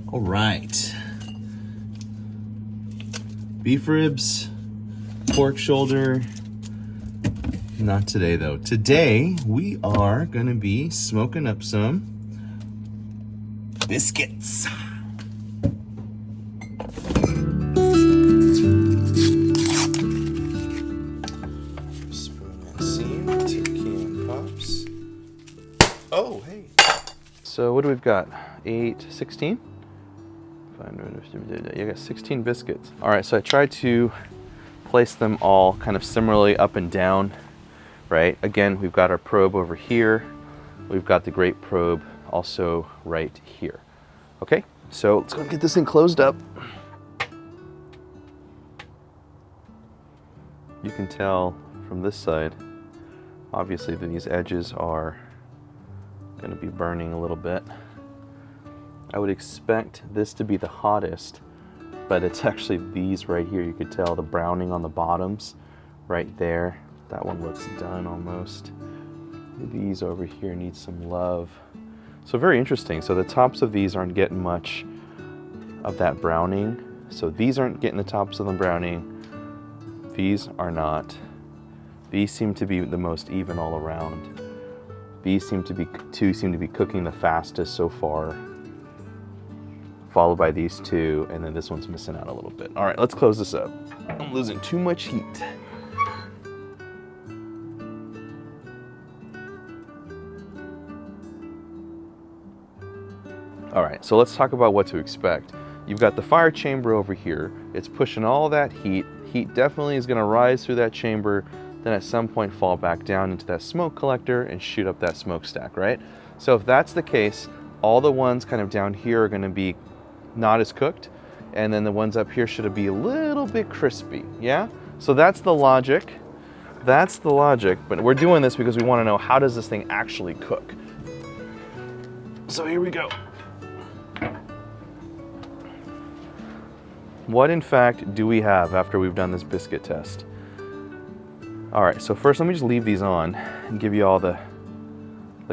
All right. Beef ribs, pork shoulder. Not today though. Today we are gonna be smoking up some biscuits. Spoon and seam, 2 can pops. Oh, hey. So what do we've got? 8, 16? You got 16 biscuits. All right, so I tried to place them all kind of similarly up and down, right? Again, we've got our probe over here. We've got the grate probe also right here. Okay, so let's go get this thing closed up. You can tell from this side, obviously these edges are going to be burning a little bit. I would expect this to be the hottest, but it's actually these right here. You could tell the browning on the bottoms right there. That one looks done almost. These over here need some love. So very interesting. So the tops of these aren't getting much of that browning. So these aren't getting the tops of the browning. These are not. These seem to be the most even all around. These seem to be cooking the fastest so far, followed by these two, and then this one's missing out a little bit. All right, let's close this up. I'm losing too much heat. All right, so let's talk about what to expect. You've got the fire chamber over here. It's pushing all that heat. Heat definitely is gonna rise through that chamber, then at some point fall back down into that smoke collector and shoot up that smokestack, right? So if that's the case, all the ones kind of down here are gonna be not as cooked, and then the ones up here should be a little bit crispy, yeah? So that's the logic. That's the logic, but we're doing this because we wanna know, how does this thing actually cook? So here we go. What in fact do we have after we've done this biscuit test? All right, so first let me just leave these on and give you all the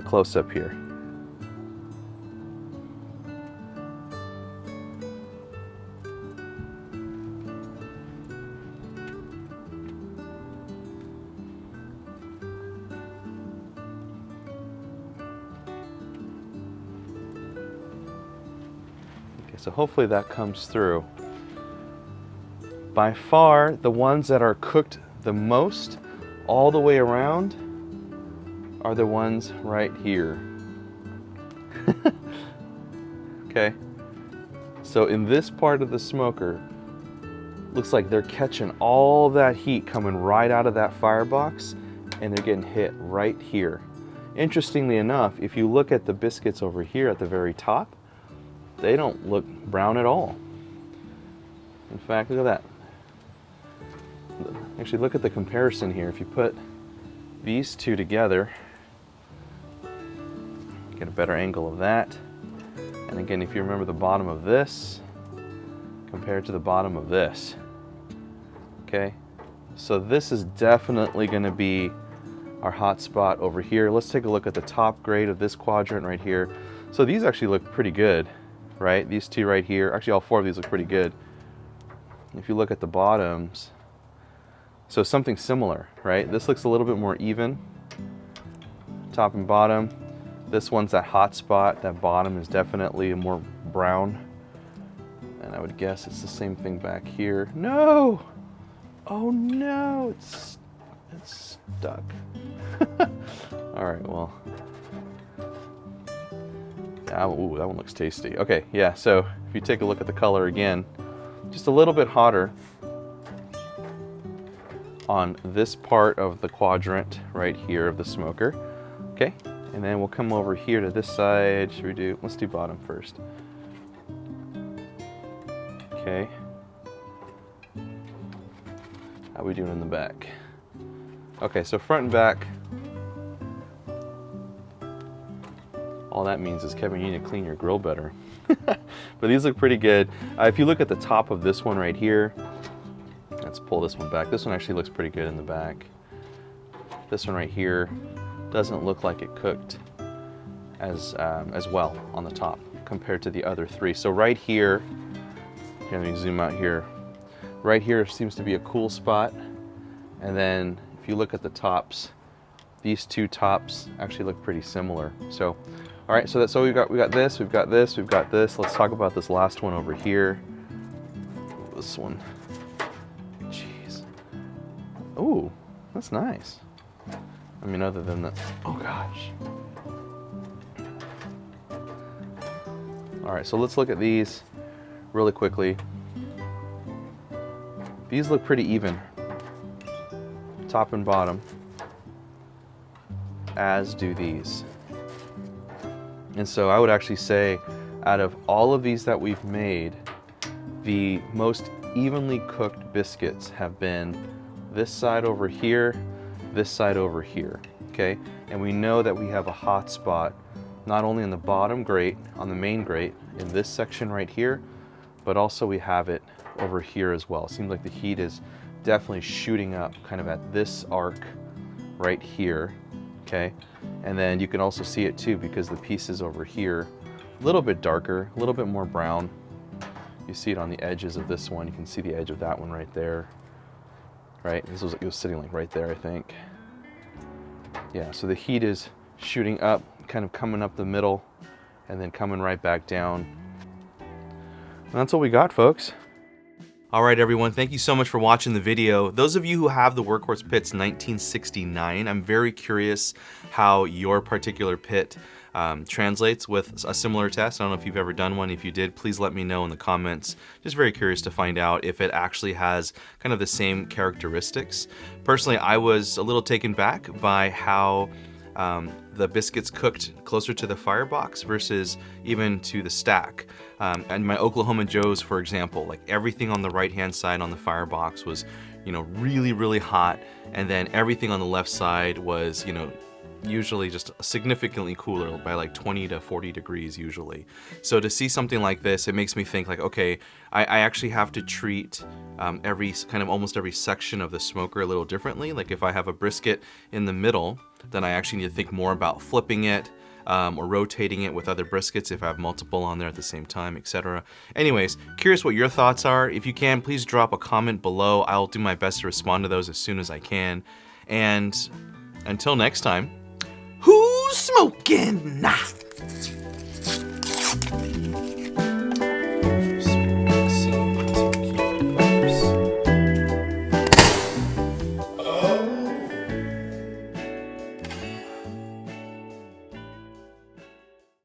close-up here. Okay, so hopefully that comes through. By far, the ones that are cooked the most all the way around are the ones right here. Okay, so in this part of the smoker, looks like they're catching all that heat coming right out of that firebox, and they're getting hit right here. Interestingly enough, if you look at the biscuits over here at the very top, they don't look brown at all. In fact, look at that. Actually, look at the comparison here. If you put these two together, get a better angle of that. And again, if you remember the bottom of this compared to the bottom of this, okay? So this is definitely gonna be our hot spot over here. Let's take a look at the top grade of this quadrant right here. So these actually look pretty good, right? These two right here, actually all 4 of these look pretty good. If you look at the bottoms, so something similar, right? This looks a little bit more even, top and bottom. This one's that hot spot. That bottom is definitely more brown. And I would guess it's the same thing back here. No! Oh no, it's stuck. All right, well. Ooh, that one looks tasty. Okay, yeah, so if you take a look at the color again, just a little bit hotter on this part of the quadrant right here of the smoker. Okay, and then we'll come over here to this side. Let's do bottom first. Okay. How are we doing in the back? Okay, so front and back. All that means is, Kevin, you need to clean your grill better. But these look pretty good. If you look at the top of this one right here, let's pull this one back. This one actually looks pretty good in the back. This one right here doesn't look like it cooked as well on the top. compared to the other three. So right here, let me zoom out here. Right here seems to be a cool spot. And then if you look at the tops, these two tops actually look pretty similar. So, all right, so we got this, we've got this, we've got this. Let's talk about this last one over here. This one. Jeez. Ooh, that's nice. I mean, other than that, oh gosh. All right, so let's look at these really quickly. These look pretty even, top and bottom, as do these. And so I would actually say, out of all of these that we've made, the most evenly cooked biscuits have been this side over here, this side over here, okay? And we know that we have a hot spot, not only in the bottom grate, on the main grate, in this section right here, but also we have it over here as well. It seems like the heat is definitely shooting up kind of at this arc right here, okay? And then you can also see it too because the pieces over here, a little bit darker, a little bit more brown. You see it on the edges of this one. You can see the edge of that one right there, right? It was sitting like right there, I think. Yeah, so the heat is shooting up, kind of coming up the middle, and then coming right back down. And that's what we got, folks. All right, everyone, thank you so much for watching the video. Those of you who have the Workhorse Pits 1969, I'm very curious how your particular pit translates with a similar test. I don't know if you've ever done one. If you did, please let me know in the comments. Just very curious to find out if it actually has kind of the same characteristics. Personally, I was a little taken back by how the biscuits cooked closer to the firebox versus even to the stack. And my Oklahoma Joes, for example, like everything on the right-hand side on the firebox was, you know, really, really hot. And then everything on the left side was, you know, usually just significantly cooler by like 20 to 40 degrees usually. So to see something like this, it makes me think like, okay, I actually have to treat almost every section of the smoker a little differently. Like if I have a brisket in the middle, then I actually need to think more about flipping it or rotating it with other briskets if I have multiple on there at the same time, etc. Anyways, curious what your thoughts are. If you can, please drop a comment below. I'll do my best to respond to those as soon as I can. And until next time, who's smoking?